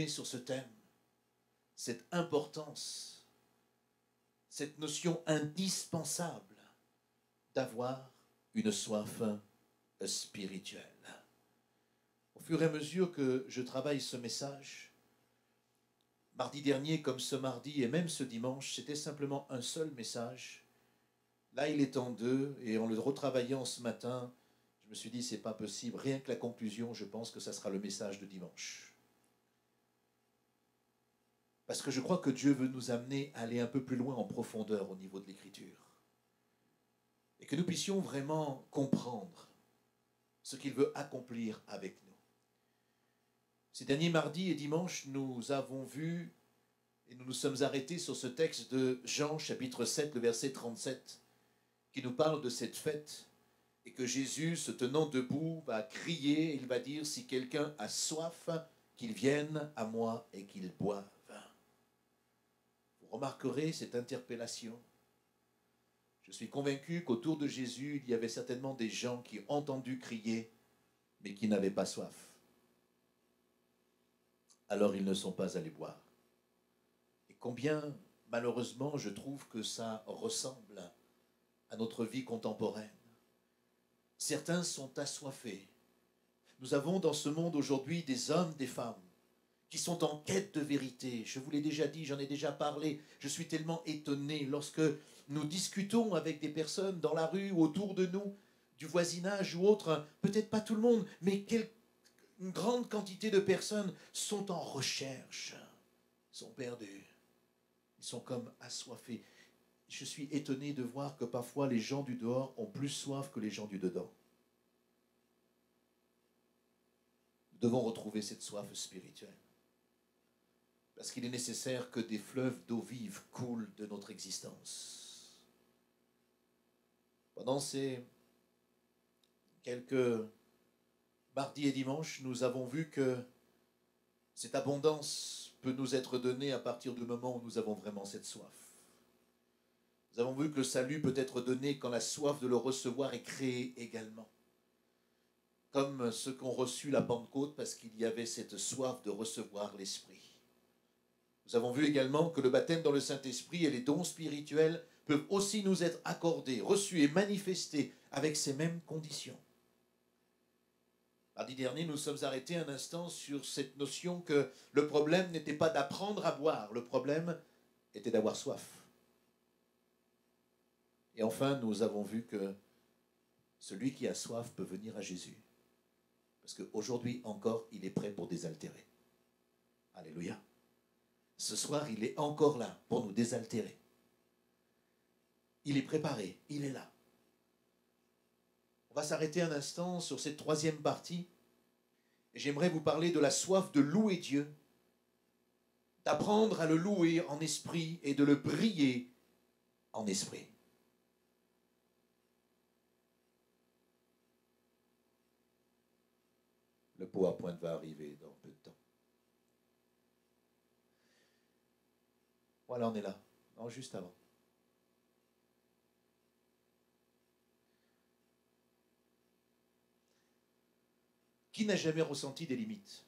méditer sur ce thème, cette importance, cette notion indispensable d'avoir une soif spirituelle. Au fur et à mesure que je travaille ce message, mardi dernier comme ce mardi et même ce dimanche, c'était simplement un seul message. Là, il est en deux, et en le retravaillant ce matin, je me suis dit, c'est pas possible. Rien que la conclusion, je pense que ça sera le message de dimanche. Parce que je crois que Dieu veut nous amener à aller un peu plus loin en profondeur au niveau de l'Écriture. Et que nous puissions vraiment comprendre ce qu'il veut accomplir avec nous. Ces derniers mardis et dimanches, nous avons vu et nous nous sommes arrêtés sur ce texte de Jean, chapitre 7, le verset 37, qui nous parle de cette fête et que Jésus, se tenant debout, va crier, il va dire, si quelqu'un a soif, qu'il vienne à moi et qu'il boive. Vous remarquerez cette interpellation. Je suis convaincu qu'autour de Jésus, il y avait certainement des gens qui ont entendu crier, mais qui n'avaient pas soif. Alors ils ne sont pas allés boire. Et combien, malheureusement, je trouve que ça ressemble à notre vie contemporaine. Certains sont assoiffés. Nous avons dans ce monde aujourd'hui des hommes, des femmes, qui sont en quête de vérité. Je vous l'ai déjà dit, j'en ai déjà parlé. Je suis tellement étonné lorsque nous discutons avec des personnes dans la rue, autour de nous, du voisinage ou autre, peut-être pas tout le monde, mais une grande quantité de personnes sont en recherche, sont perdus. Ils sont comme assoiffés. Je suis étonné de voir que parfois les gens du dehors ont plus soif que les gens du dedans. Nous devons retrouver cette soif spirituelle. Parce qu'il est nécessaire que des fleuves d'eau vive coulent de notre existence. Pendant ces quelques mardis et dimanches, nous avons vu que cette abondance peut nous être donnée à partir du moment où nous avons vraiment cette soif. Nous avons vu que le salut peut être donné quand la soif de le recevoir est créée également. Comme ceux qui ont reçu la Pentecôte parce qu'il y avait cette soif de recevoir l'Esprit. Nous avons vu également que le baptême dans le Saint-Esprit et les dons spirituels peuvent aussi nous être accordés, reçus et manifestés avec ces mêmes conditions. Mardi dernier, nous sommes arrêtés un instant sur cette notion que le problème n'était pas d'apprendre à boire, le problème était d'avoir soif. Et enfin, nous avons vu que celui qui a soif peut venir à Jésus. Parce qu'aujourd'hui encore, il est prêt pour désaltérer. Alléluia. Ce soir, il est encore là pour nous désaltérer. Il est préparé, il est là. On va s'arrêter un instant sur cette troisième partie. Et j'aimerais vous parler de la soif de louer Dieu, d'apprendre à le louer en esprit et de le briller en esprit. Le PowerPoint va arriver dans peu de temps. Voilà, on est là. Non, juste avant. Qui n'a jamais ressenti des limites?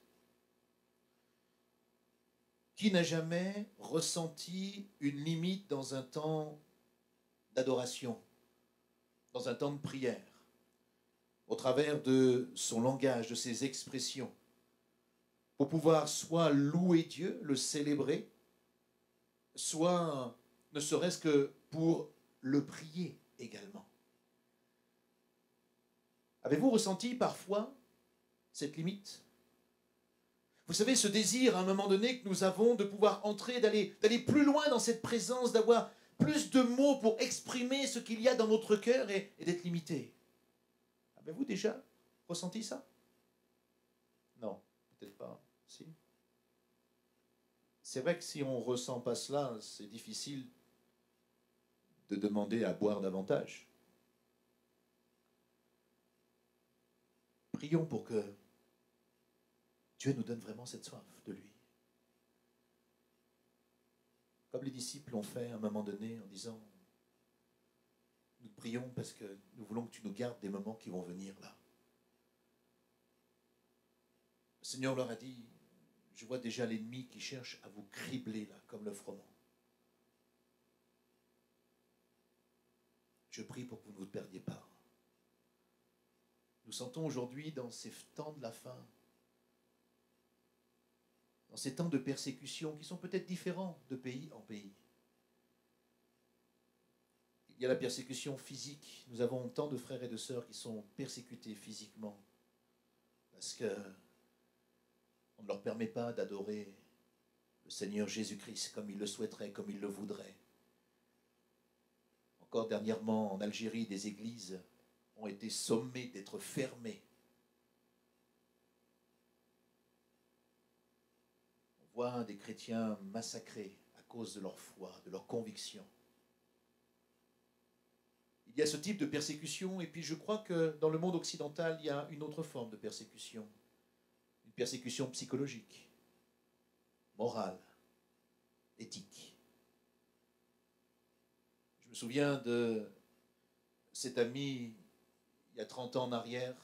Qui n'a jamais ressenti une limite dans un temps d'adoration, dans un temps de prière, au travers de son langage, de ses expressions, pour pouvoir soit louer Dieu, le célébrer, soit ne serait-ce que pour le prier également. Avez-vous ressenti parfois cette limite? Vous savez, ce désir à un moment donné que nous avons de pouvoir entrer, d'aller plus loin dans cette présence, d'avoir plus de mots pour exprimer ce qu'il y a dans notre cœur et d'être limité. Avez-vous déjà ressenti ça? Non, peut-être pas. Si. C'est vrai que si on ne ressent pas cela, c'est difficile de demander à boire davantage. Prions pour que Dieu nous donne vraiment cette soif de lui. Comme les disciples l'ont fait à un moment donné en disant, nous prions parce que nous voulons que tu nous gardes des moments qui vont venir là. Le Seigneur leur a dit, Je vois déjà l'ennemi qui cherche à vous cribler là, comme le froment. Je prie pour que vous ne vous perdiez pas. Nous sentons aujourd'hui, dans ces temps de la fin, dans ces temps de persécution qui sont peut-être différents de pays en pays. Il y a la persécution physique. Nous avons tant de frères et de sœurs qui sont persécutés physiquement parce qu'on ne leur permet pas d'adorer le Seigneur Jésus-Christ comme ils le souhaiteraient, comme ils le voudraient. Encore dernièrement, en Algérie, des églises ont été sommées d'être fermées. On voit des chrétiens massacrés à cause de leur foi, de leur conviction. Il y a ce type de persécution, et puis je crois que dans le monde occidental, il y a une autre forme de persécution. Une persécution psychologique, morale, éthique. Je me souviens de cet ami, il y a 30 ans en arrière.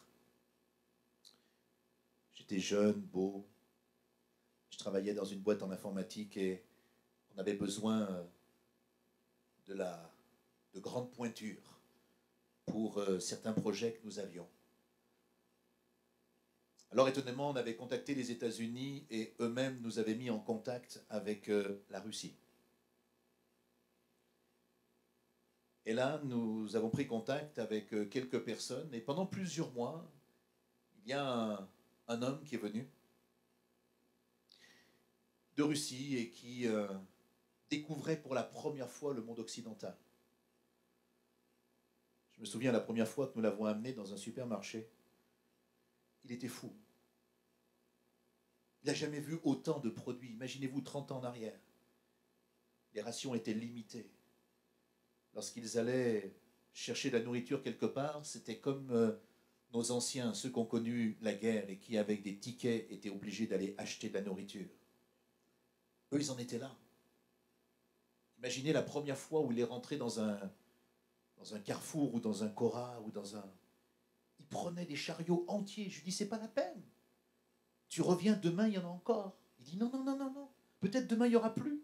J'étais jeune, beau. Je travaillais dans une boîte en informatique et on avait besoin de grandes pointures pour certains projets que nous avions. Alors étonnamment, on avait contacté les États-Unis et eux-mêmes nous avaient mis en contact avec la Russie. Et là, nous avons pris contact avec quelques personnes et pendant plusieurs mois, il y a un homme qui est venu de Russie et qui découvrait pour la première fois le monde occidental. Je me souviens la première fois que nous l'avons amené dans un supermarché. Il était fou. Il n'a jamais vu autant de produits. Imaginez-vous 30 ans en arrière. Les rations étaient limitées. Lorsqu'ils allaient chercher de la nourriture quelque part, c'était comme nos anciens, ceux qui ont connu la guerre et qui, avec des tickets, étaient obligés d'aller acheter de la nourriture. Eux, ils en étaient là. Imaginez la première fois où il est rentré dans un carrefour ou dans un Cora ou dans un... Il prenait des chariots entiers. Je lui dis, c'est pas la peine. Tu reviens demain, il y en a encore. Il dit, non, non, non, non, non. Peut-être demain, il n'y aura plus.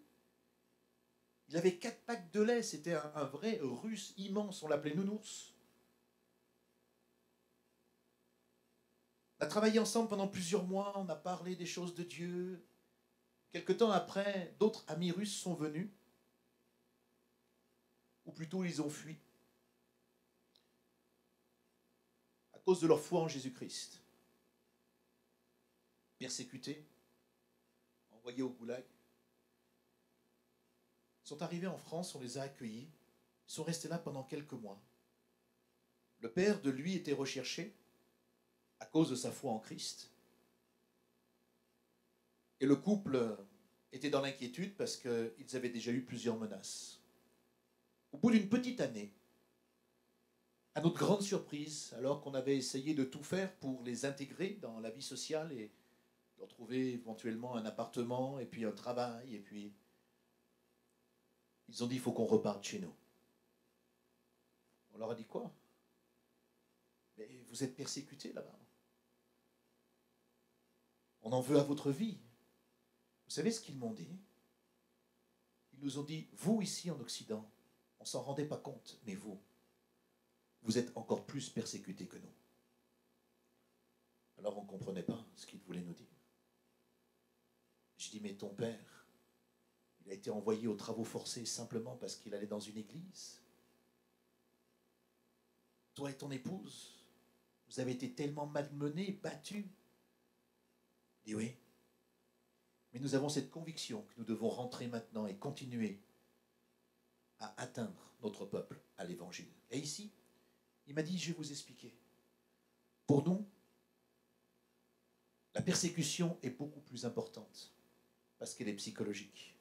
Il avait 4 packs de lait. C'était un vrai Russe immense. On l'appelait Nounours. On a travaillé ensemble pendant plusieurs mois. On a parlé des choses de Dieu. Quelque temps après, d'autres amis russes sont venus. Ou plutôt, ils ont fui. À cause de leur foi en Jésus-Christ. Persécutés, envoyés au goulag. Ils sont arrivés en France, on les a accueillis. Ils sont restés là pendant quelques mois. Le père de lui était recherché à cause de sa foi en Christ. Et le couple était dans l'inquiétude parce qu'ils avaient déjà eu plusieurs menaces. Au bout d'une petite année, à notre grande surprise, alors qu'on avait essayé de tout faire pour les intégrer dans la vie sociale et leur trouver éventuellement un appartement et puis un travail, et puis ils ont dit il faut qu'on reparte chez nous. On leur a dit quoi? Mais vous êtes persécutés là-bas. On en veut à votre vie. Vous savez ce qu'ils m'ont dit? Ils nous ont dit, vous ici en Occident, on ne s'en rendait pas compte, mais vous êtes encore plus persécutés que nous. Alors on ne comprenait pas ce qu'ils voulaient nous dire. Je dis, mais ton père, il a été envoyé aux travaux forcés simplement parce qu'il allait dans une église. Toi et ton épouse, vous avez été tellement malmenés, battus. Je dis oui. Mais nous avons cette conviction que nous devons rentrer maintenant et continuer à atteindre notre peuple à l'évangile. Et ici, il m'a dit, je vais vous expliquer. Pour nous, la persécution est beaucoup plus importante parce qu'elle est psychologique.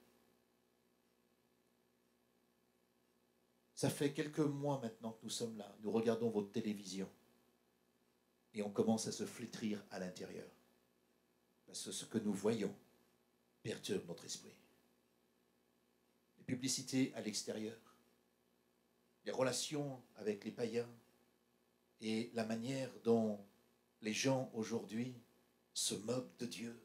Ça fait quelques mois maintenant que nous sommes là, nous regardons votre télévision et on commence à se flétrir à l'intérieur. Parce que ce que nous voyons perturbe notre esprit. Les publicités à l'extérieur, les relations avec les païens et la manière dont les gens aujourd'hui se moquent de Dieu,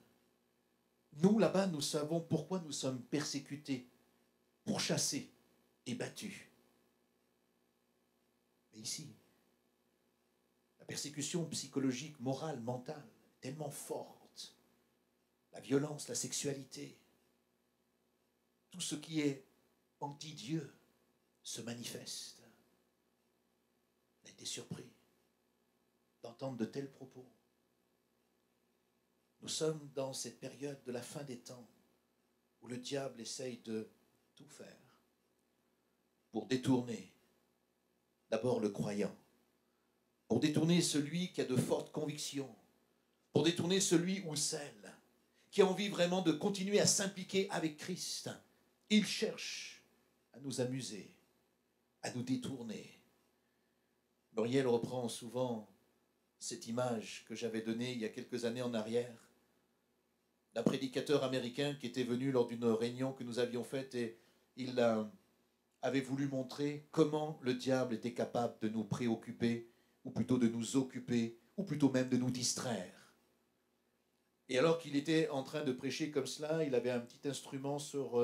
Nous, là-bas, nous savons pourquoi nous sommes persécutés, pourchassés et battus. Mais ici, la persécution psychologique, morale, mentale, tellement forte, la violence, la sexualité, tout ce qui est anti-Dieu se manifeste. On a été surpris d'entendre de tels propos. Nous sommes dans cette période de la fin des temps où le diable essaye de tout faire pour détourner d'abord le croyant, pour détourner celui qui a de fortes convictions, pour détourner celui ou celle qui a envie vraiment de continuer à s'impliquer avec Christ. Il cherche à nous amuser, à nous détourner. Muriel reprend souvent cette image que j'avais donnée il y a quelques années en arrière, d'un prédicateur américain qui était venu lors d'une réunion que nous avions faite et il avait voulu montrer comment le diable était capable de nous préoccuper, ou plutôt de nous occuper, ou plutôt même de nous distraire. Et alors qu'il était en train de prêcher comme cela, il avait un petit instrument sur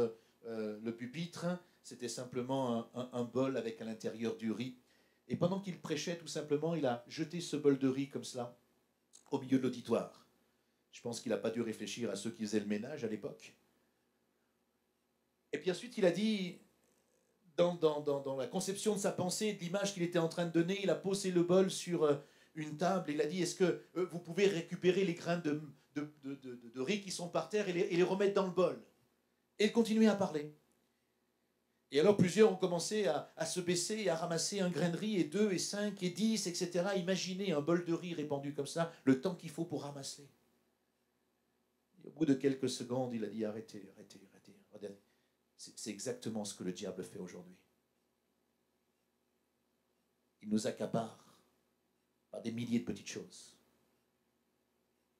le pupitre, c'était simplement un bol avec à l'intérieur du riz. Et pendant qu'il prêchait, tout simplement, il a jeté ce bol de riz comme cela, au milieu de l'auditoire. Je pense qu'il n'a pas dû réfléchir à ceux qui faisaient le ménage à l'époque. Et puis ensuite, il a dit, dans la conception de sa pensée, de l'image qu'il était en train de donner, il a posé le bol sur une table. Il a dit, est-ce que vous pouvez récupérer les grains de riz qui sont par terre et les remettre dans le bol? Et il continuait à parler. Et alors plusieurs ont commencé à se baisser et à ramasser un grain de riz, et 2, et 5, et 10, etc. Imaginez un bol de riz répandu comme ça, le temps qu'il faut pour ramasser. Et au bout de quelques secondes, il a dit, arrêtez. C'est exactement ce que le diable fait aujourd'hui. Il nous accapare par des milliers de petites choses.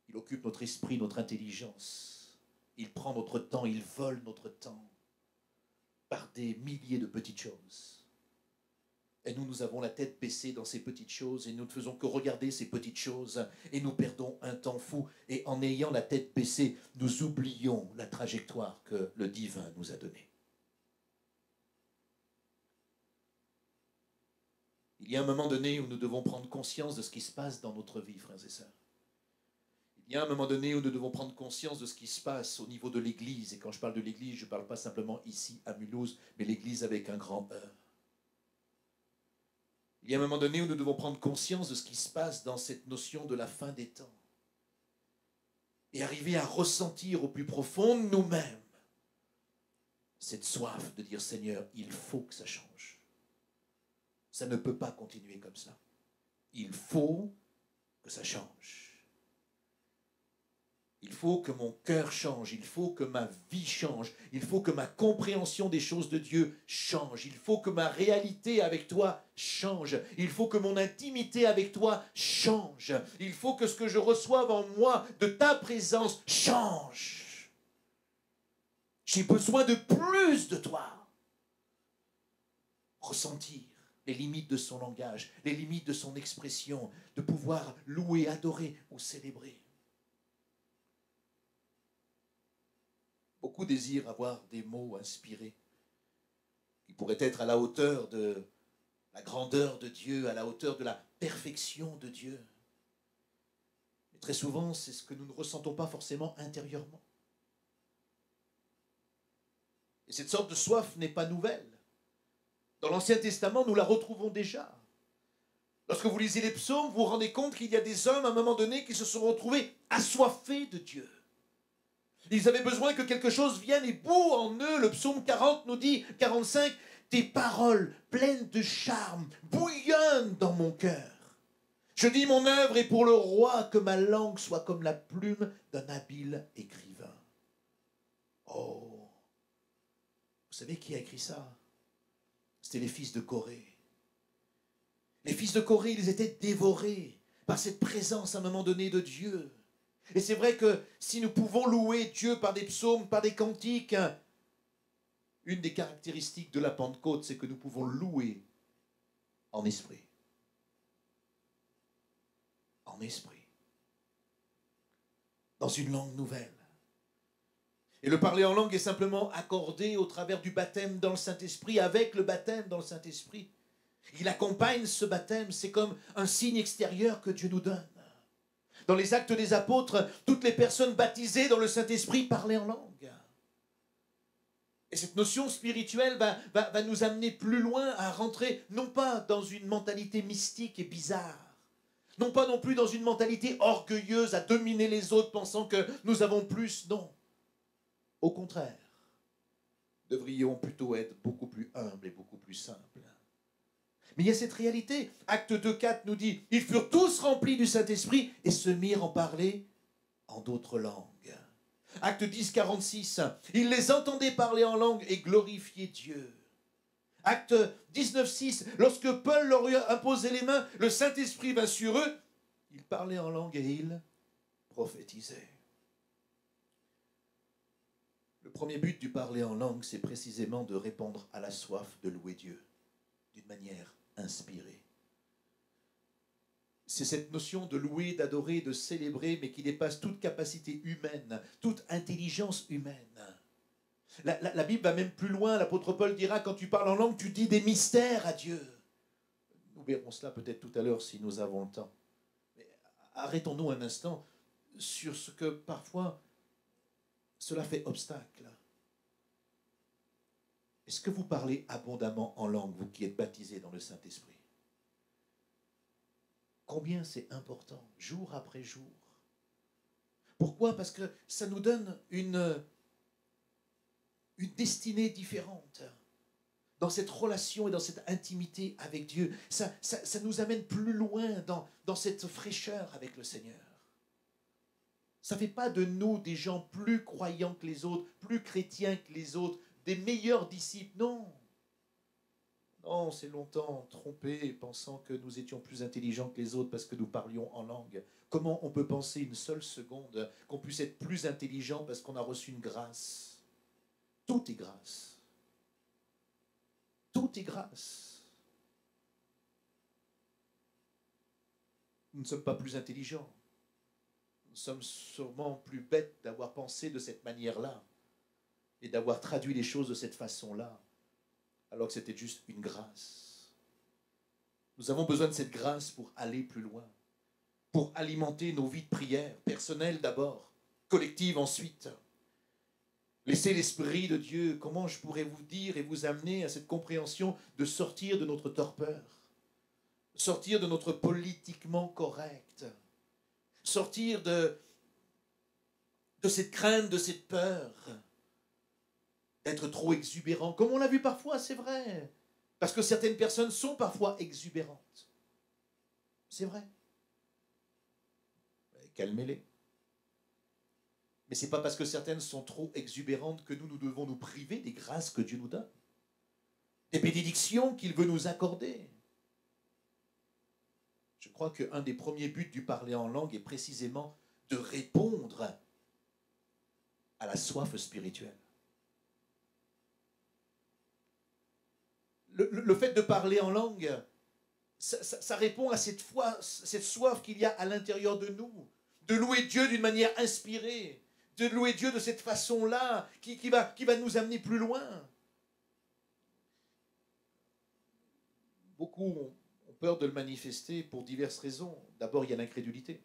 Il occupe notre esprit, notre intelligence. Il prend notre temps, il vole notre temps par des milliers de petites choses. Et nous avons la tête baissée dans ces petites choses et nous ne faisons que regarder ces petites choses et nous perdons un temps fou. Et en ayant la tête baissée, nous oublions la trajectoire que le divin nous a donnée. Il y a un moment donné où nous devons prendre conscience de ce qui se passe dans notre vie, frères et sœurs. Il y a un moment donné où nous devons prendre conscience de ce qui se passe au niveau de l'Église. Et quand je parle de l'Église, je ne parle pas simplement ici à Mulhouse, mais l'Église avec un grand E. Il y a un moment donné où nous devons prendre conscience de ce qui se passe dans cette notion de la fin des temps. Et arriver à ressentir au plus profond de nous-mêmes cette soif de dire, Seigneur, il faut que ça change. Ça ne peut pas continuer comme ça. Il faut que ça change. Il faut que mon cœur change, il faut que ma vie change, il faut que ma compréhension des choses de Dieu change, il faut que ma réalité avec toi change, il faut que mon intimité avec toi change, il faut que ce que je reçoive en moi de ta présence change. J'ai besoin de plus de toi. Ressentir les limites de son langage, les limites de son expression, de pouvoir louer, adorer ou célébrer. Beaucoup désirent avoir des mots inspirés qui pourraient être à la hauteur de la grandeur de Dieu, à la hauteur de la perfection de Dieu. Mais très souvent, c'est ce que nous ne ressentons pas forcément intérieurement. Et cette sorte de soif n'est pas nouvelle. Dans l'Ancien Testament, nous la retrouvons déjà. Lorsque vous lisez les psaumes, vous vous rendez compte qu'il y a des hommes, à un moment donné, qui se sont retrouvés assoiffés de Dieu. Ils avaient besoin que quelque chose vienne et boue en eux. Le psaume 40 nous dit, 45, « Tes paroles pleines de charme bouillonnent dans mon cœur. Je dis mon œuvre est pour le roi, que ma langue soit comme la plume d'un habile écrivain. » Oh, vous savez qui a écrit ça? C'était les fils de Corée. Les fils de Corée, ils étaient dévorés par cette présence à un moment donné de Dieu. Et c'est vrai que si nous pouvons louer Dieu par des psaumes, par des cantiques, une des caractéristiques de la Pentecôte, c'est que nous pouvons louer en esprit. En esprit. Dans une langue nouvelle. Et le parler en langue est simplement accordé au travers du baptême dans le Saint-Esprit, avec le baptême dans le Saint-Esprit. Il accompagne ce baptême, c'est comme un signe extérieur que Dieu nous donne. Dans les Actes des Apôtres, toutes les personnes baptisées dans le Saint-Esprit parlaient en langue. Et cette notion spirituelle va nous amener plus loin à rentrer, non pas dans une mentalité mystique et bizarre, non pas non plus dans une mentalité orgueilleuse à dominer les autres pensant que nous avons plus, non. Au contraire, devrions plutôt être beaucoup plus humbles et beaucoup plus simples. Mais il y a cette réalité. Acte 2,4 nous dit « Ils furent tous remplis du Saint-Esprit et se mirent en parler en d'autres langues. » Acte 10,46 « Ils les entendaient parler en langue et glorifier Dieu. » Acte 19,6 « Lorsque Paul leur eut imposé les mains, le Saint-Esprit vint sur eux. Ils parlaient en langue et ils prophétisaient. » Le premier but du parler en langue, c'est précisément de répondre à la soif de louer Dieu d'une manière inspirée. C'est cette notion de louer, d'adorer, de célébrer, mais qui dépasse toute capacité humaine, toute intelligence humaine. La Bible va même plus loin. L'apôtre Paul dira, quand tu parles en langue, tu dis des mystères à Dieu. Nous verrons cela peut-être tout à l'heure si nous avons le temps. Mais arrêtons-nous un instant sur ce que parfois cela fait obstacle. Est-ce que vous parlez abondamment en langue, vous qui êtes baptisés dans le Saint-Esprit? Combien c'est important, jour après jour. Pourquoi? Parce que ça nous donne une destinée différente dans cette relation et dans cette intimité avec Dieu. Ça nous amène plus loin dans cette fraîcheur avec le Seigneur. Ça ne fait pas de nous des gens plus croyants que les autres, plus chrétiens que les autres, des meilleurs disciples. Non. Non, on s'est longtemps trompé pensant que nous étions plus intelligents que les autres parce que nous parlions en langue. Comment on peut penser une seule seconde qu'on puisse être plus intelligent parce qu'on a reçu une grâce? Tout est grâce. Tout est grâce. Nous ne sommes pas plus intelligents. Nous sommes sûrement plus bêtes d'avoir pensé de cette manière-là et d'avoir traduit les choses de cette façon-là, alors que c'était juste une grâce. Nous avons besoin de cette grâce pour aller plus loin, pour alimenter nos vies de prière, personnelles d'abord, collectives ensuite. Laissez l'Esprit de Dieu, comment je pourrais vous dire et vous amener à cette compréhension de sortir de notre torpeur, sortir de notre politiquement correct, sortir de cette crainte, de cette peur, d'être trop exubérant, comme on l'a vu parfois, c'est vrai. Parce que certaines personnes sont parfois exubérantes. C'est vrai. Calmez-les. Mais ce n'est pas parce que certaines sont trop exubérantes que nous devons nous priver des grâces que Dieu nous donne, des bénédictions qu'il veut nous accorder. Je crois qu'un des premiers buts du parler en langue est précisément de répondre à la soif spirituelle. Le fait de parler en langue, ça répond à cette soif qu'il y a à l'intérieur de nous, de louer Dieu d'une manière inspirée, de louer Dieu de cette façon-là, qui va nous amener plus loin. Beaucoup ont peur de le manifester pour diverses raisons. D'abord, il y a l'incrédulité.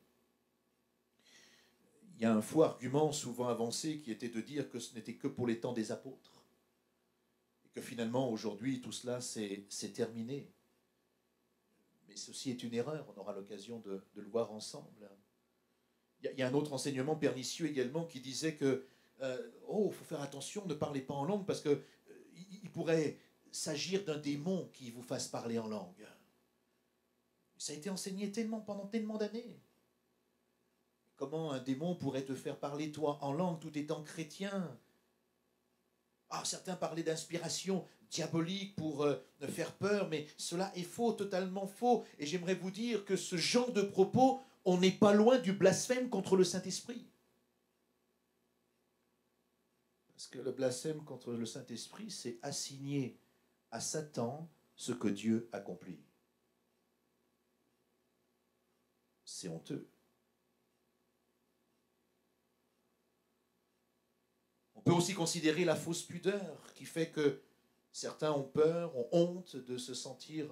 Il y a un faux argument souvent avancé qui était de dire que ce n'était que pour les temps des apôtres. Que finalement, aujourd'hui, tout cela, c'est terminé. Mais ceci est une erreur, on aura l'occasion de le voir ensemble. Il y a un autre enseignement pernicieux également qui disait que il faut faire attention, ne parlez pas en langue parce que il pourrait s'agir d'un démon qui vous fasse parler en langue. Ça a été enseigné pendant tellement d'années. Comment un démon pourrait te faire parler, toi, en langue, tout étant chrétien? Certains parlaient d'inspiration diabolique pour faire peur, mais cela est faux, totalement faux. Et j'aimerais vous dire que ce genre de propos, on n'est pas loin du blasphème contre le Saint-Esprit. Parce que le blasphème contre le Saint-Esprit, c'est assigner à Satan ce que Dieu accomplit. C'est honteux. On peut aussi considérer la fausse pudeur, qui fait que certains ont peur, ont honte de se sentir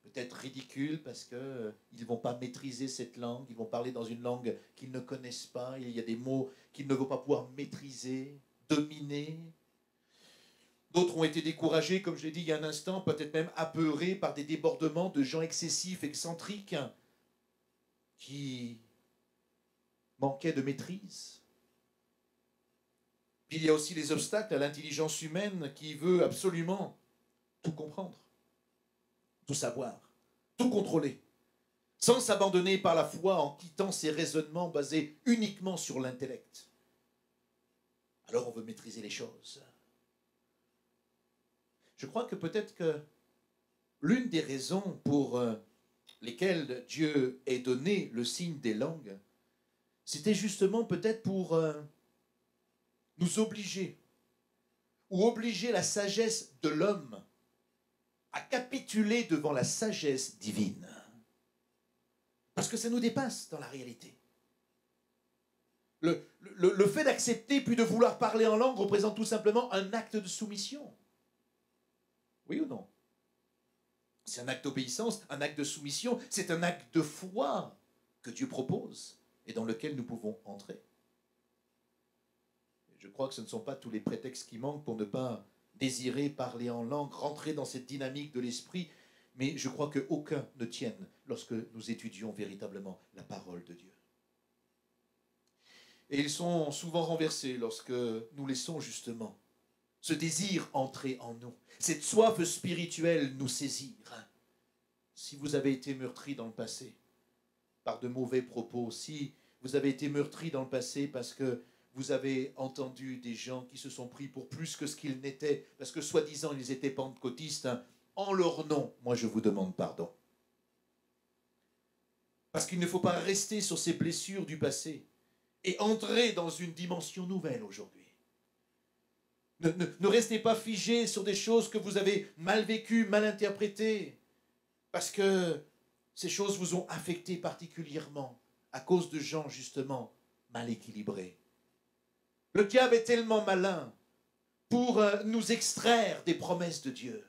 peut-être ridicules parce qu'ils ne vont pas maîtriser cette langue, ils vont parler dans une langue qu'ils ne connaissent pas, il y a des mots qu'ils ne vont pas pouvoir maîtriser, dominer. D'autres ont été découragés, comme je l'ai dit il y a un instant, peut-être même apeurés par des débordements de gens excessifs, excentriques, qui manquaient de maîtrise. Puis il y a aussi les obstacles à l'intelligence humaine qui veut absolument tout comprendre, tout savoir, tout contrôler, sans s'abandonner par la foi en quittant ces raisonnements basés uniquement sur l'intellect. Alors on veut maîtriser les choses. Je crois que peut-être que l'une des raisons pour lesquelles Dieu ait donné le signe des langues, c'était justement peut-être pour nous obliger, ou obliger la sagesse de l'homme à capituler devant la sagesse divine. Parce que ça nous dépasse dans la réalité. Le fait d'accepter puis de vouloir parler en langue représente tout simplement un acte de soumission. Oui ou non? C'est un acte d'obéissance, un acte de soumission, c'est un acte de foi que Dieu propose et dans lequel nous pouvons entrer. Je crois que ce ne sont pas tous les prétextes qui manquent pour ne pas désirer parler en langue, rentrer dans cette dynamique de l'esprit, mais je crois qu'aucun ne tienne lorsque nous étudions véritablement la parole de Dieu. Et ils sont souvent renversés lorsque nous laissons justement ce désir entrer en nous, cette soif spirituelle nous saisir. Si vous avez été meurtri dans le passé par de mauvais propos, si vous avez été meurtri dans le passé parce que vous avez entendu des gens qui se sont pris pour plus que ce qu'ils n'étaient, parce que soi-disant ils étaient pentecôtistes, en leur nom, moi je vous demande pardon. Parce qu'il ne faut pas rester sur ces blessures du passé et entrer dans une dimension nouvelle aujourd'hui. Ne restez pas figés sur des choses que vous avez mal vécues, mal interprétées, parce que ces choses vous ont affecté particulièrement à cause de gens justement mal équilibrés. Le diable est tellement malin pour nous extraire des promesses de Dieu.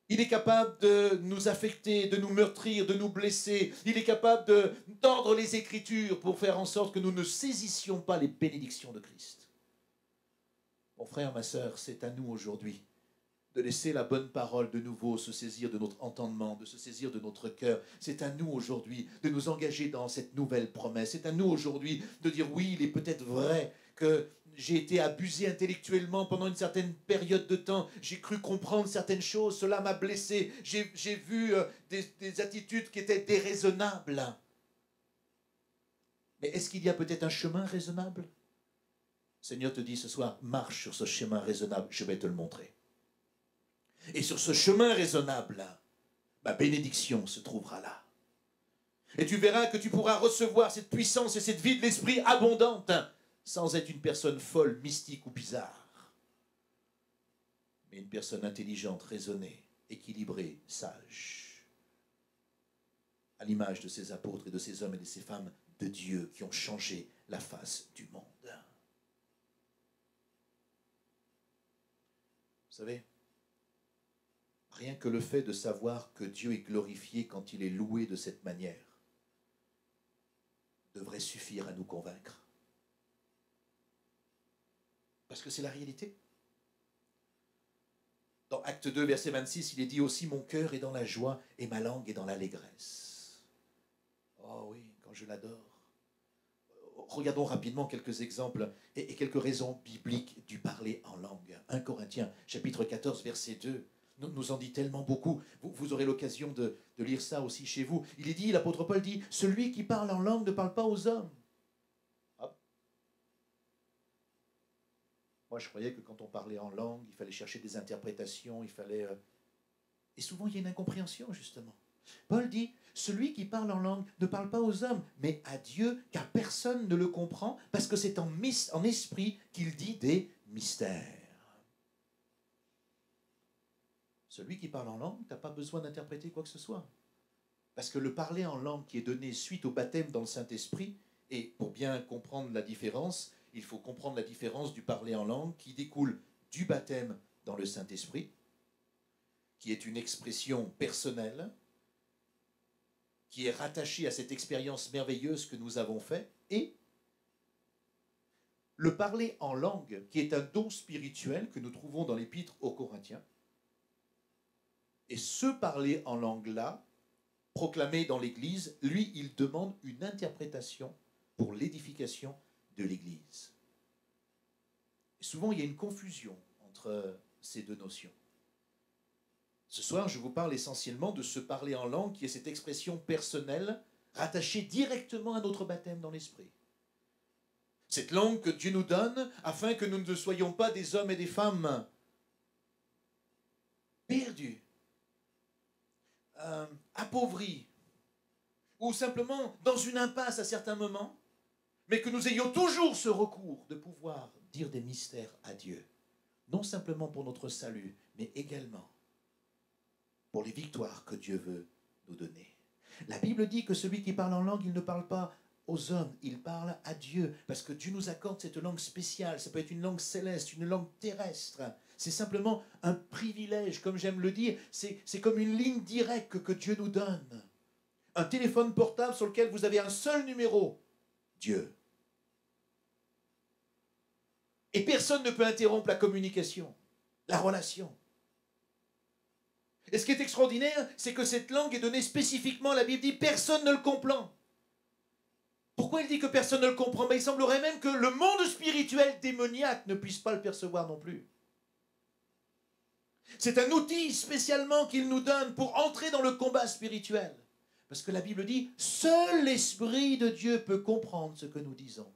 Il est capable de nous affecter, de nous meurtrir, de nous blesser. Il est capable d'ordre les Écritures pour faire en sorte que nous ne saisissions pas les bénédictions de Christ. Mon frère, ma sœur, c'est à nous aujourd'hui de laisser la bonne parole de nouveau se saisir de notre entendement, de se saisir de notre cœur. C'est à nous aujourd'hui de nous engager dans cette nouvelle promesse. C'est à nous aujourd'hui de dire oui, il est peut-être vrai que j'ai été abusé intellectuellement pendant une certaine période de temps. J'ai cru comprendre certaines choses. Cela m'a blessé. J'ai vu des attitudes qui étaient déraisonnables. Mais est-ce qu'il y a peut-être un chemin raisonnable? Le Seigneur te dit ce soir, marche sur ce chemin raisonnable, je vais te le montrer. Et sur ce chemin raisonnable, ma bénédiction se trouvera là. Et tu verras que tu pourras recevoir cette puissance et cette vie de l'esprit abondante, sans être une personne folle, mystique ou bizarre, mais une personne intelligente, raisonnée, équilibrée, sage, à l'image de ces apôtres et de ces hommes et de ces femmes de Dieu qui ont changé la face du monde. Vous savez, rien que le fait de savoir que Dieu est glorifié quand il est loué de cette manière devrait suffire à nous convaincre. Parce que c'est la réalité. Dans Acte 2, verset 26, il est dit aussi « Mon cœur est dans la joie et ma langue est dans l'allégresse. » Oh oui, quand je l'adore. Regardons rapidement quelques exemples et quelques raisons bibliques du parler en langue. 1 Corinthiens, chapitre 14, verset 2, nous en dit tellement beaucoup. Vous aurez l'occasion de lire ça aussi chez vous. Il est dit, l'apôtre Paul dit, « Celui qui parle en langue ne parle pas aux hommes. » Moi, je croyais que quand on parlait en langue, il fallait chercher des interprétations, il fallait... Et souvent, il y a une incompréhension, justement. Paul dit, celui qui parle en langue ne parle pas aux hommes, mais à Dieu, car personne ne le comprend, parce que c'est en esprit qu'il dit des mystères. Celui qui parle en langue n'a pas besoin d'interpréter quoi que ce soit. Parce que le parler en langue qui est donné suite au baptême dans le Saint-Esprit, et pour bien comprendre la différence, il faut comprendre la différence du parler en langue qui découle du baptême dans le Saint-Esprit, qui est une expression personnelle, qui est rattachée à cette expérience merveilleuse que nous avons faite, et le parler en langue, qui est un don spirituel que nous trouvons dans l'Épître aux Corinthiens. Et ce parler en langue-là, proclamé dans l'Église, lui, il demande une interprétation pour l'édification de l'Église. Et souvent, il y a une confusion entre ces deux notions. Ce soir, je vous parle essentiellement de ce parler en langue qui est cette expression personnelle rattachée directement à notre baptême dans l'Esprit. Cette langue que Dieu nous donne afin que nous ne soyons pas des hommes et des femmes perdus, appauvris, ou simplement dans une impasse à certains moments, mais que nous ayons toujours ce recours de pouvoir dire des mystères à Dieu, non simplement pour notre salut, mais également pour les victoires que Dieu veut nous donner. La Bible dit que celui qui parle en langue, il ne parle pas aux hommes, il parle à Dieu, parce que Dieu nous accorde cette langue spéciale. Ça peut être une langue céleste, une langue terrestre. C'est simplement un privilège, comme j'aime le dire, c'est comme une ligne directe que Dieu nous donne. Un téléphone portable sur lequel vous avez un seul numéro, Dieu. Et personne ne peut interrompre la communication, la relation. Et ce qui est extraordinaire, c'est que cette langue est donnée spécifiquement, la Bible dit, personne ne le comprend. Pourquoi il dit que personne ne le comprend? Il semblerait même que le monde spirituel démoniaque ne puisse pas le percevoir non plus. C'est un outil spécialement qu'il nous donne pour entrer dans le combat spirituel. Parce que la Bible dit, seul l'Esprit de Dieu peut comprendre ce que nous disons.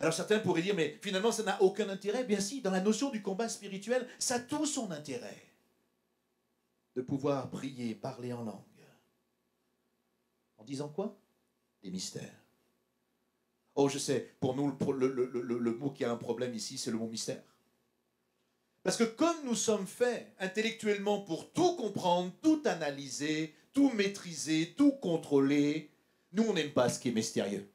Alors certains pourraient dire, mais finalement ça n'a aucun intérêt. Bien si, dans la notion du combat spirituel, ça a tout son intérêt. De pouvoir prier, parler en langue. En disant quoi? Des mystères. Oh, je sais, pour nous, le mot qui a un problème ici, c'est le mot mystère. Parce que comme nous sommes faits intellectuellement pour tout comprendre, tout analyser, tout maîtriser, tout contrôler, nous, on n'aime pas ce qui est mystérieux.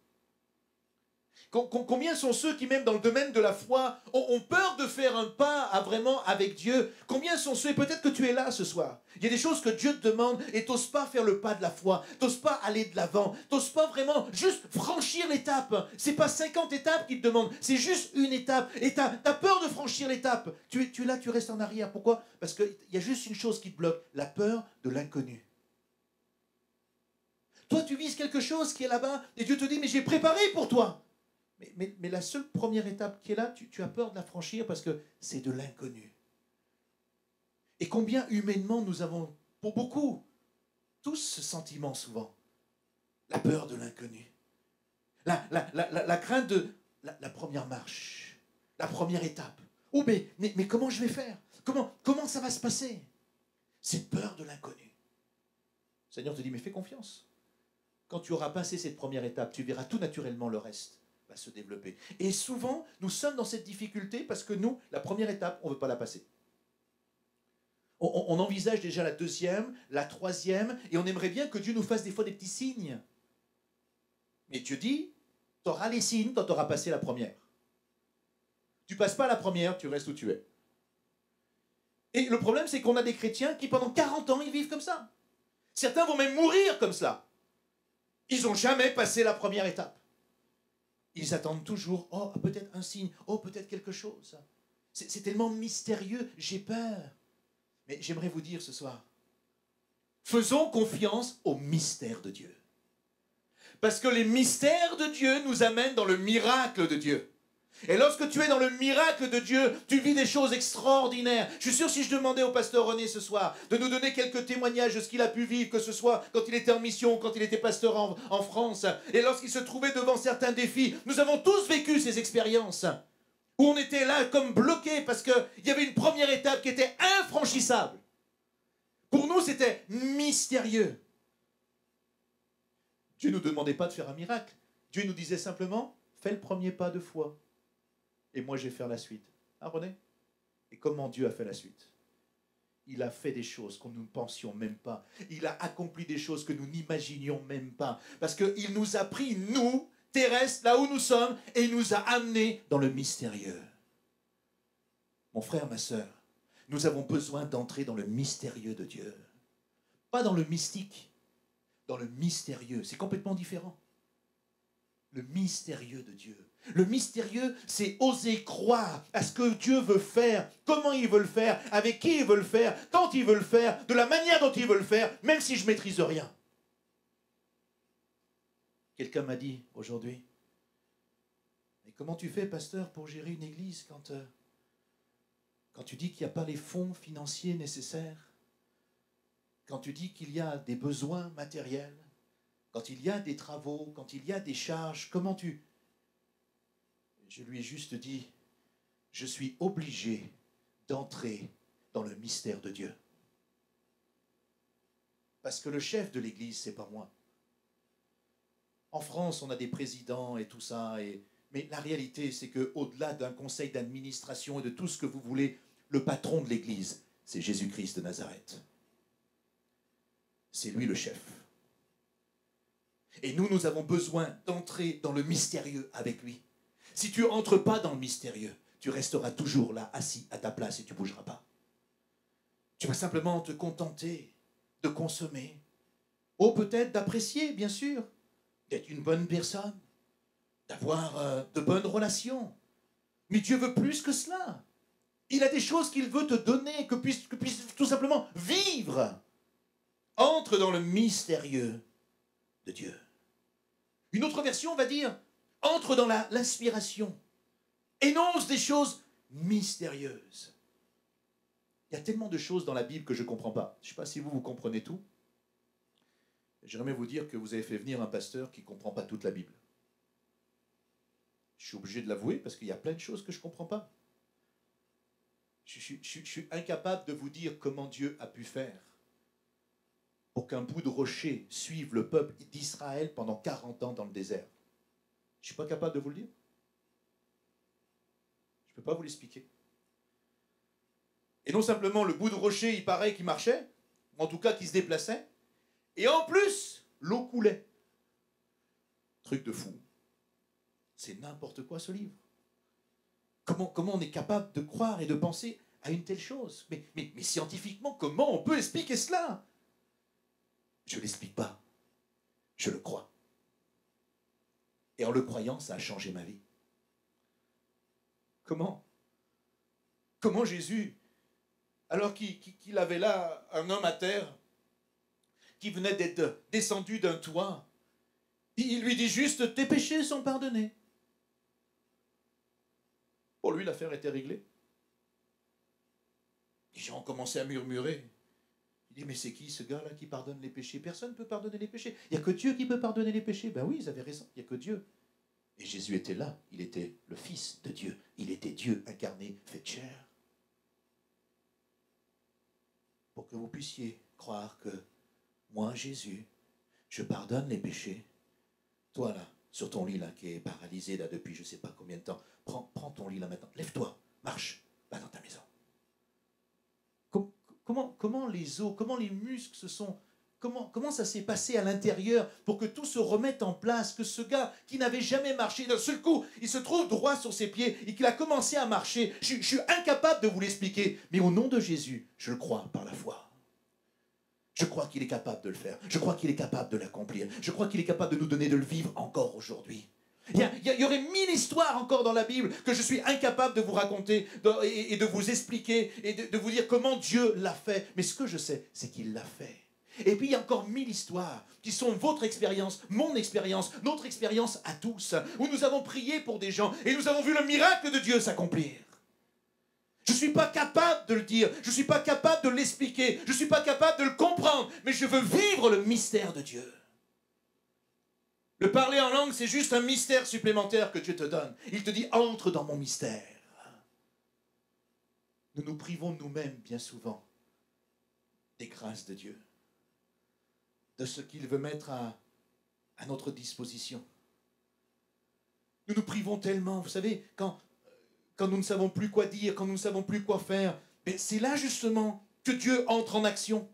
Combien sont ceux qui, même dans le domaine de la foi, ont peur de faire un pas à vraiment avec Dieu? Combien sont ceux, et peut-être que tu es là ce soir, il y a des choses que Dieu te demande et tu n'oses pas faire le pas de la foi, tu n'oses pas aller de l'avant, tu n'oses pas vraiment juste franchir l'étape. Ce n'est pas 50 étapes qu'il te demande, c'est juste une étape. Et tu as peur de franchir l'étape. Tu es là, tu restes en arrière. Pourquoi? Parce qu'il y a juste une chose qui te bloque, la peur de l'inconnu. Toi, tu vises quelque chose qui est là-bas et Dieu te dit, mais j'ai préparé pour toi. Mais la seule première étape qui est là, tu as peur de la franchir parce que c'est de l'inconnu. Et combien humainement nous avons, pour beaucoup, tous ce sentiment souvent. La peur de l'inconnu. La crainte de la première marche. La première étape. Oh, mais comment je vais faire? Comment ça va se passer? Cette peur de l'inconnu. Le Seigneur te dit, mais fais confiance. Quand tu auras passé cette première étape, tu verras tout naturellement le reste va se développer. Et souvent, nous sommes dans cette difficulté parce que nous, la première étape, on ne veut pas la passer. On envisage déjà la deuxième, la troisième, et on aimerait bien que Dieu nous fasse des fois des petits signes. Mais Dieu dit, tu auras les signes quand tu auras passé la première. Tu ne passes pas la première, tu restes où tu es. Et le problème, c'est qu'on a des chrétiens qui, pendant 40 ans, ils vivent comme ça. Certains vont même mourir comme cela. Ils n'ont jamais passé la première étape. Ils attendent toujours, oh, peut-être un signe, oh, peut-être quelque chose. C'est tellement mystérieux, j'ai peur. Mais j'aimerais vous dire ce soir, faisons confiance au mystère de Dieu. Parce que les mystères de Dieu nous amènent dans le miracle de Dieu. Et lorsque tu es dans le miracle de Dieu, tu vis des choses extraordinaires. Je suis sûr, si je demandais au pasteur René ce soir de nous donner quelques témoignages de ce qu'il a pu vivre, que ce soit quand il était en mission, quand il était pasteur en France, et lorsqu'il se trouvait devant certains défis, nous avons tous vécu ces expériences où on était là comme bloqués parce qu'il y avait une première étape qui était infranchissable. Pour nous, c'était mystérieux. Dieu ne nous demandait pas de faire un miracle. Dieu nous disait simplement, fais le premier pas de foi. Et moi, je vais faire la suite. Hein, René? Et comment Dieu a fait la suite? Il a fait des choses que nous ne pensions même pas. Il a accompli des choses que nous n'imaginions même pas. Parce qu'il nous a pris, nous, terrestre, là où nous sommes, et il nous a amenés dans le mystérieux. Mon frère, ma sœur, nous avons besoin d'entrer dans le mystérieux de Dieu. Pas dans le mystique, dans le mystérieux. C'est complètement différent. Le mystérieux de Dieu. Le mystérieux, c'est oser croire à ce que Dieu veut faire, comment il veut le faire, avec qui il veut le faire, quand il veut le faire, de la manière dont il veut le faire, même si je ne maîtrise rien. Quelqu'un m'a dit aujourd'hui, mais comment tu fais, pasteur, pour gérer une église quand tu dis qu'il n'y a pas les fonds financiers nécessaires, quand tu dis qu'il y a des besoins matériels, quand il y a des travaux, quand il y a des charges, comment tu... Je lui ai juste dit, je suis obligé d'entrer dans le mystère de Dieu. Parce que le chef de l'église, c'est pas moi. En France, on a des présidents et tout ça, mais la réalité, c'est qu'au-delà d'un conseil d'administration et de tout ce que vous voulez, le patron de l'église, c'est Jésus-Christ de Nazareth. C'est lui le chef. Et nous avons besoin d'entrer dans le mystérieux avec lui. Si tu n'entres pas dans le mystérieux, tu resteras toujours là, assis à ta place et tu ne bougeras pas. Tu vas simplement te contenter de consommer. Ou peut-être d'apprécier, bien sûr, d'être une bonne personne, d'avoir de bonnes relations. Mais Dieu veut plus que cela. Il a des choses qu'il veut te donner, que puisse tout simplement vivre. Entre dans le mystérieux de Dieu. Une autre version va dire, entre dans l'inspiration. Énonce des choses mystérieuses. Il y a tellement de choses dans la Bible que je ne comprends pas. Je ne sais pas si vous comprenez tout. J'aimerais vous dire que vous avez fait venir un pasteur qui ne comprend pas toute la Bible. Je suis obligé de l'avouer parce qu'il y a plein de choses que je ne comprends pas. Je suis incapable de vous dire comment Dieu a pu faire pour qu'un bout de rocher suive le peuple d'Israël pendant 40 ans dans le désert. Je ne suis pas capable de vous le dire. Je ne peux pas vous l'expliquer. Et non simplement le bout de rocher, il paraît qu'il marchait, ou en tout cas qu'il se déplaçait, et en plus, l'eau coulait. Truc de fou. C'est n'importe quoi ce livre. Comment on est capable de croire et de penser à une telle chose? Mais scientifiquement, comment on peut expliquer cela? Je ne l'explique pas. Je le crois. Et en le croyant, ça a changé ma vie. Comment Jésus, alors qu'il avait là un homme à terre, qui venait d'être descendu d'un toit, il lui dit juste, tes péchés sont pardonnés. Pour lui, l'affaire était réglée. Les gens ont commencé à murmurer. Il dit, mais c'est qui ce gars-là qui pardonne les péchés? Personne ne peut pardonner les péchés. Il n'y a que Dieu qui peut pardonner les péchés. Ben oui, ils avaient raison, il n'y a que Dieu. Et Jésus était là, il était le Fils de Dieu. Il était Dieu incarné, fait de chair. Pour que vous puissiez croire que moi, Jésus, je pardonne les péchés. Toi là, sur ton lit là, qui est paralysé là depuis je ne sais pas combien de temps, prends ton lit là maintenant, lève-toi, marche, va dans ta maison. Comment les os, comment les muscles se sont... Comment ça s'est passé à l'intérieur pour que tout se remette en place, que ce gars qui n'avait jamais marché, d'un seul coup, il se trouve droit sur ses pieds et qu'il a commencé à marcher. Je suis incapable de vous l'expliquer, mais au nom de Jésus, je le crois par la foi. Je crois qu'il est capable de le faire. Je crois qu'il est capable de l'accomplir. Je crois qu'il est capable de nous donner de le vivre encore aujourd'hui. Il y aurait 1000 histoires encore dans la Bible que je suis incapable de vous raconter et de vous expliquer et de vous dire comment Dieu l'a fait. Mais ce que je sais, c'est qu'il l'a fait. Et puis il y a encore 1000 histoires qui sont votre expérience, mon expérience, notre expérience à tous, où nous avons prié pour des gens et nous avons vu le miracle de Dieu s'accomplir. Je ne suis pas capable de le dire, je ne suis pas capable de l'expliquer, je ne suis pas capable de le comprendre, mais je veux vivre le mystère de Dieu. Le parler en langue, c'est juste un mystère supplémentaire que Dieu te donne. Il te dit, entre dans mon mystère. Nous nous privons nous-mêmes bien souvent des grâces de Dieu, de ce qu'il veut mettre à notre disposition. Nous nous privons tellement, vous savez, quand nous ne savons plus quoi dire, quand nous ne savons plus quoi faire, c'est là justement que Dieu entre en action.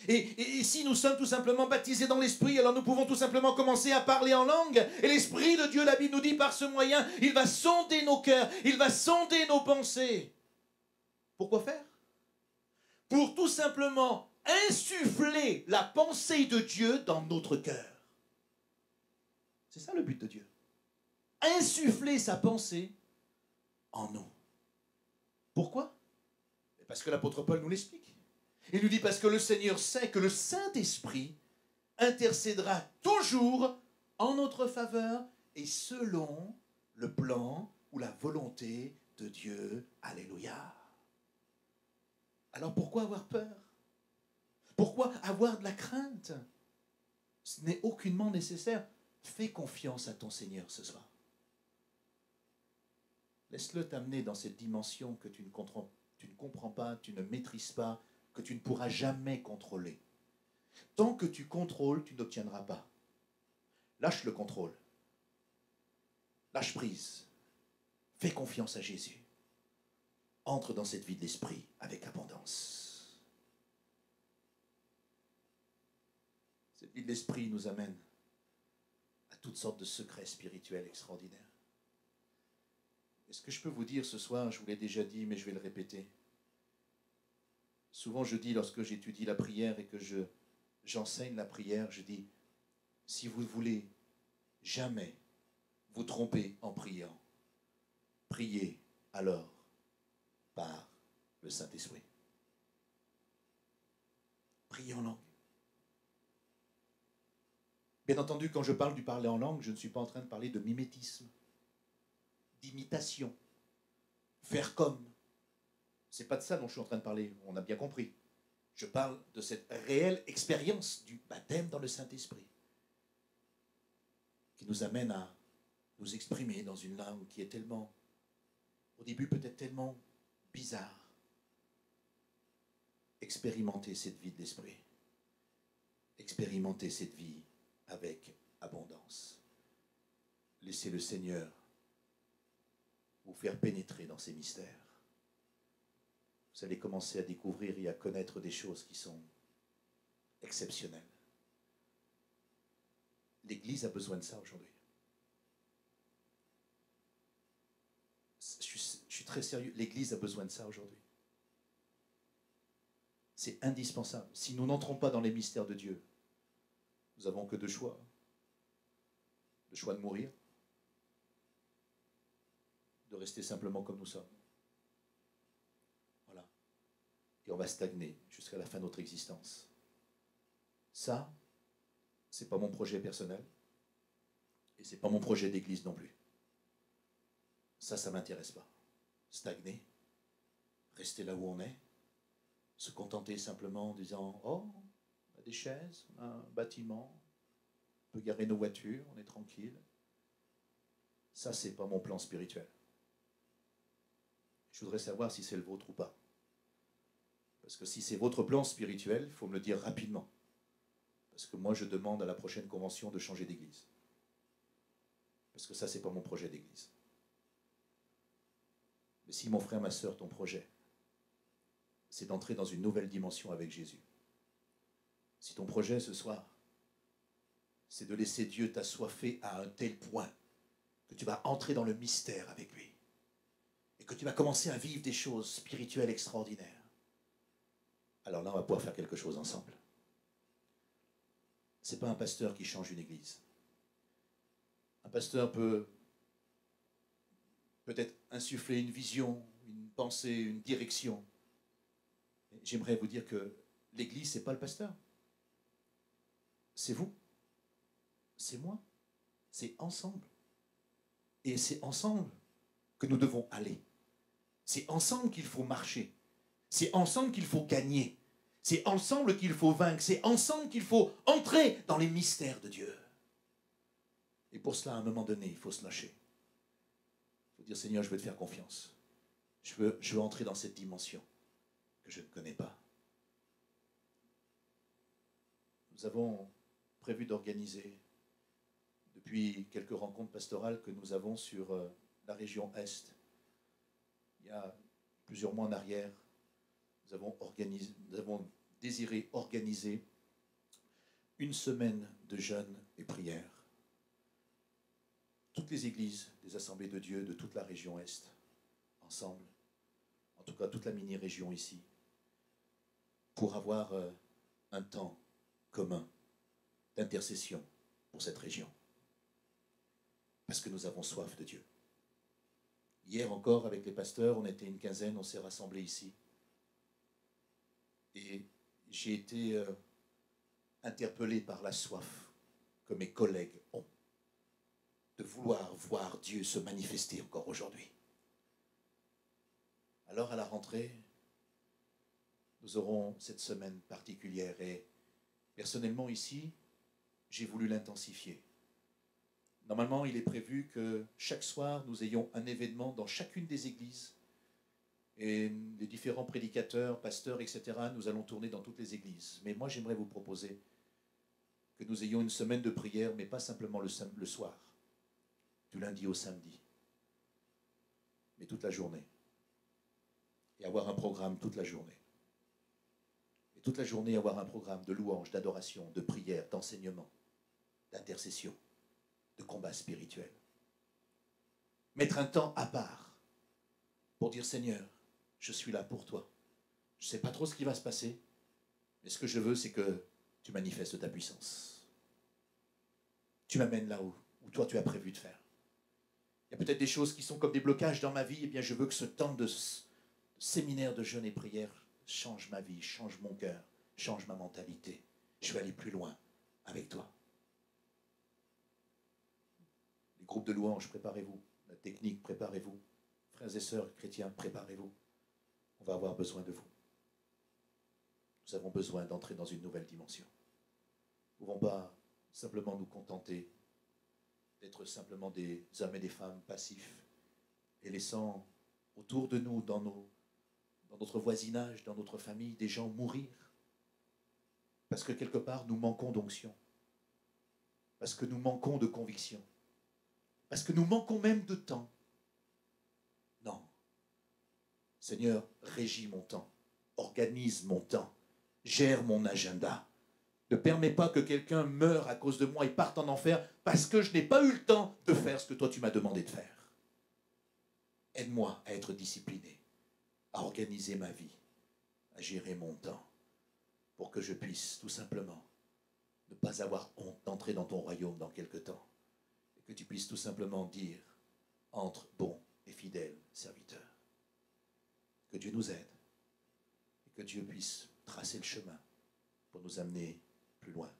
Et si nous sommes tout simplement baptisés dans l'Esprit, alors nous pouvons tout simplement commencer à parler en langue. Et l'Esprit de Dieu, la Bible nous dit, par ce moyen, il va sonder nos cœurs, il va sonder nos pensées. Pourquoi faire? Pour tout simplement insuffler la pensée de Dieu dans notre cœur. C'est ça le but de Dieu. Insuffler sa pensée en nous. Pourquoi? Parce que l'apôtre Paul nous l'explique. Il nous dit parce que le Seigneur sait que le Saint-Esprit intercédera toujours en notre faveur et selon le plan ou la volonté de Dieu. Alléluia. Alors pourquoi avoir peur? Pourquoi avoir de la crainte? Ce n'est aucunement nécessaire. Fais confiance à ton Seigneur ce soir. Laisse-le t'amener dans cette dimension que tu ne comprends pas, tu ne maîtrises pas, que tu ne pourras jamais contrôler. Tant que tu contrôles, tu n'obtiendras pas. Lâche le contrôle. Lâche prise. Fais confiance à Jésus. Entre dans cette vie de l'esprit avec abondance. Cette vie de l'esprit nous amène à toutes sortes de secrets spirituels extraordinaires. Et ce que je peux vous dire ce soir, je vous l'ai déjà dit, mais je vais le répéter. Souvent je dis, lorsque j'étudie la prière et que j'enseigne la prière, je dis, si vous voulez jamais vous tromper en priant, priez alors par le Saint-Esprit. Priez en langue. Bien entendu, quand je parle du parler en langue, je ne suis pas en train de parler de mimétisme, d'imitation, faire comme. C'est pas de ça dont je suis en train de parler, on a bien compris. Je parle de cette réelle expérience du baptême dans le Saint-Esprit qui nous amène à nous exprimer dans une langue qui est tellement, au début peut-être tellement bizarre. Expérimentez cette vie de l'Esprit. Expérimentez cette vie avec abondance. Laissez le Seigneur vous faire pénétrer dans ces mystères. Vous allez commencer à découvrir et à connaître des choses qui sont exceptionnelles. L'Église a besoin de ça aujourd'hui. Je suis très sérieux. L'Église a besoin de ça aujourd'hui. C'est indispensable. Si nous n'entrons pas dans les mystères de Dieu, nous n'avons que deux choix. Le choix de mourir, de rester simplement comme nous sommes. Voilà. Et on va stagner jusqu'à la fin de notre existence. Ça, ce n'est pas mon projet personnel. Et ce n'est pas mon projet d'église non plus. Ça ne m'intéresse pas. Stagner, rester là où on est, se contenter simplement en disant « Oh, on a des chaises, on a un bâtiment, on peut garer nos voitures, on est tranquille. » Ça, ce n'est pas mon plan spirituel. Je voudrais savoir si c'est le vôtre ou pas. Parce que si c'est votre plan spirituel, il faut me le dire rapidement. Parce que moi, je demande à la prochaine convention de changer d'église. Parce que ça, ce n'est pas mon projet d'église. Mais si, mon frère, ma sœur, ton projet, c'est d'entrer dans une nouvelle dimension avec Jésus. Si ton projet ce soir, c'est de laisser Dieu t'assoiffer à un tel point que tu vas entrer dans le mystère avec lui et que tu vas commencer à vivre des choses spirituelles extraordinaires, alors là, on va pouvoir faire quelque chose ensemble. Ce n'est pas un pasteur qui change une église. Un pasteur peut peut-être insuffler une vision, une pensée, une direction. J'aimerais vous dire que l'église, ce n'est pas le pasteur. C'est vous. C'est moi. C'est ensemble. Et c'est ensemble que nous devons aller. C'est ensemble qu'il faut marcher. C'est ensemble qu'il faut gagner. C'est ensemble qu'il faut vaincre. C'est ensemble qu'il faut entrer dans les mystères de Dieu. Et pour cela, à un moment donné, il faut se lâcher. Il faut dire, Seigneur, je veux te faire confiance. Je veux entrer dans cette dimension que je ne connais pas. Nous avons prévu d'organiser, depuis quelques rencontres pastorales que nous avons sur la région Est, il y a plusieurs mois en arrière, nous avons désiré organiser une semaine de jeûne et prière. Toutes les églises des Assemblées de Dieu de toute la région Est, ensemble, en tout cas toute la mini-région ici, pour avoir un temps commun d'intercession pour cette région. Parce que nous avons soif de Dieu. Hier encore, avec les pasteurs, on était une quinzaine, on s'est rassemblés ici. Et j'ai été interpellé par la soif que mes collègues ont de vouloir voir Dieu se manifester encore aujourd'hui. Alors à la rentrée, nous aurons cette semaine particulière et personnellement ici, j'ai voulu l'intensifier. Normalement, il est prévu que chaque soir, nous ayons un événement dans chacune des églises et les différents prédicateurs, pasteurs, etc., nous allons tourner dans toutes les églises. Mais moi, j'aimerais vous proposer que nous ayons une semaine de prière, mais pas simplement le soir, du lundi au samedi, mais toute la journée. Et avoir un programme toute la journée. Et toute la journée, avoir un programme de louange, d'adoration, de prière, d'enseignement, d'intercession, de combat spirituel. Mettre un temps à part pour dire Seigneur, je suis là pour toi. Je ne sais pas trop ce qui va se passer, mais ce que je veux, c'est que tu manifestes ta puissance. Tu m'amènes là où toi tu as prévu de faire. Il y a peut-être des choses qui sont comme des blocages dans ma vie, et bien je veux que ce temps de séminaire de jeûne et prière change ma vie, change mon cœur, change ma mentalité. Je vais aller plus loin avec toi. Les groupes de louanges, préparez-vous. La technique, préparez-vous. Frères et sœurs chrétiens, préparez-vous. On va avoir besoin de vous. Nous avons besoin d'entrer dans une nouvelle dimension. Nous ne pouvons pas simplement nous contenter d'être simplement des hommes et des femmes passifs et laissant autour de nous, dans notre voisinage, dans notre famille, des gens mourir. Parce que quelque part, nous manquons d'onction. Parce que nous manquons de conviction. Parce que nous manquons même de temps. Non. Seigneur, régis mon temps. Organise mon temps. Gère mon agenda. Ne permets pas que quelqu'un meure à cause de moi et parte en enfer parce que je n'ai pas eu le temps de faire ce que toi tu m'as demandé de faire. Aide-moi à être discipliné, à organiser ma vie, à gérer mon temps, pour que je puisse tout simplement ne pas avoir honte d'entrer dans ton royaume dans quelque temps. Et que tu puisses tout simplement dire, entre bons et fidèles serviteurs. Que Dieu nous aide et que Dieu puisse tracer le chemin pour nous amener plus loin.